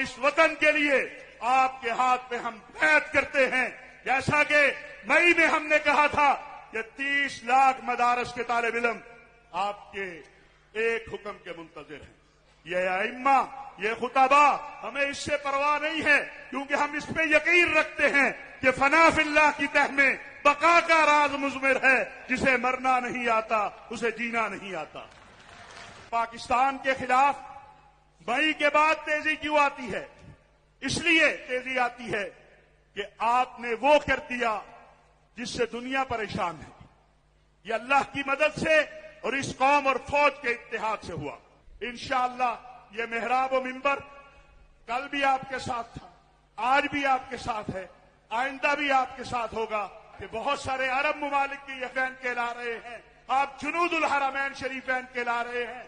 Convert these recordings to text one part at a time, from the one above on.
اس وطن کے لیے آپ کے ہاتھ پہ ہم بیعت کرتے ہیں، جیسا کہ مئی میں ہم نے کہا تھا کہ 30 لاکھ مدارس کے طالب علم آپ کے ایک حکم کے منتظر ہیں۔ یہ ائمہ، یہ خطبہ، ہمیں اس سے پرواہ نہیں ہے، کیونکہ ہم اس پہ یقین رکھتے ہیں کہ فنا فی اللہ کی تہ میں بقا کا راز مضمر ہے، جسے مرنا نہیں آتا اسے جینا نہیں آتا۔ پاکستان کے خلاف مئی کے بعد تیزی کیوں آتی ہے؟ اس لیے تیزی آتی ہے کہ آپ نے وہ کر دیا جس سے دنیا پریشان ہے۔ یہ اللہ کی مدد سے اور اس قوم اور فوج کے اتحاد سے ہوا۔ انشاءاللہ یہ محراب و منبر کل بھی آپ کے ساتھ تھا، آج بھی آپ کے ساتھ ہے، آئندہ بھی آپ کے ساتھ ہوگا، کہ بہت سارے عرب ممالک کی یقین کہلا رہے ہیں، آپ جنود الحرمین شریفین کہلا رہے ہیں۔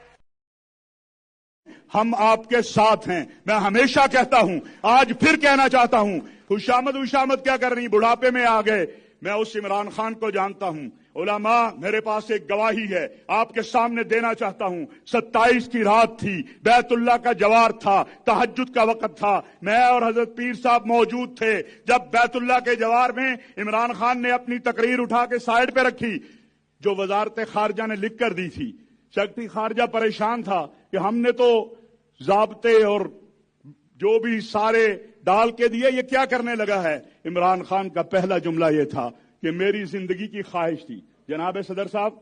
ہم آپ کے ساتھ ہیں، میں ہمیشہ کہتا ہوں، آج پھر کہنا چاہتا ہوں، خوشامد کیا کر رہی، بڑھاپے میں آ گئے۔ میں اس عمران خان کو جانتا ہوں، علماء میرے پاس ایک گواہی ہے آپ کے سامنے دینا چاہتا ہوں۔ 27 کی رات تھی، بیت اللہ کا جوار تھا، تہجد کا وقت تھا، میں اور حضرت پیر صاحب موجود تھے جب بیت اللہ کے جوار میں عمران خان نے اپنی تقریر اٹھا کے سائڈ پہ رکھی جو وزارت خارجہ نے لکھ کر دی تھی۔ سیکرٹری خارجہ پریشان تھا کہ ہم نے تو ضابطے اور جو بھی سارے ڈال کے دیے، یہ کیا کرنے لگا ہے؟ عمران خان کا پہلا جملہ یہ تھا کہ میری زندگی کی خواہش تھی۔ جناب صدر صاحب،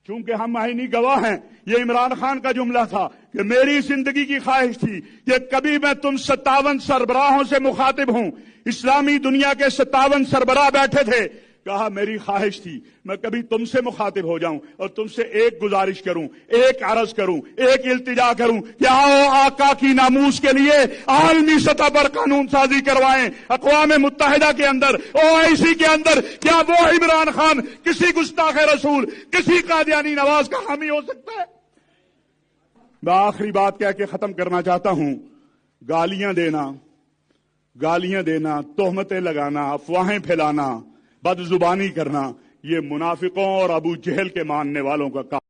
چونکہ ہم آئینی گواہ ہیں، یہ عمران خان کا جملہ تھا کہ میری زندگی کی خواہش تھی کہ کبھی میں تم 57 سربراہوں سے مخاطب ہوں۔ اسلامی دنیا کے 57 سربراہ بیٹھے تھے، کہا میری خواہش تھی میں کبھی تم سے مخاطب ہو جاؤں اور تم سے ایک گزارش کروں، ایک عرض کروں، ایک التجا کروں کہ آؤ آقا کی ناموس کے لیے عالمی سطح پر قانون سازی کروائیں، اقوام متحدہ کے اندر، OIC کے اندر۔ کیا وہ عمران خان کسی گستاخ رسول، کسی قادیانی نواز کا حامی ہو سکتا ہے؟ میں آخری بات کہہ کے ختم کرنا چاہتا ہوں۔ گالیاں دینا، تہمتیں لگانا، افواہیں پھیلانا، بد زبانی کرنا، یہ منافقوں اور ابو جہل کے ماننے والوں کا کام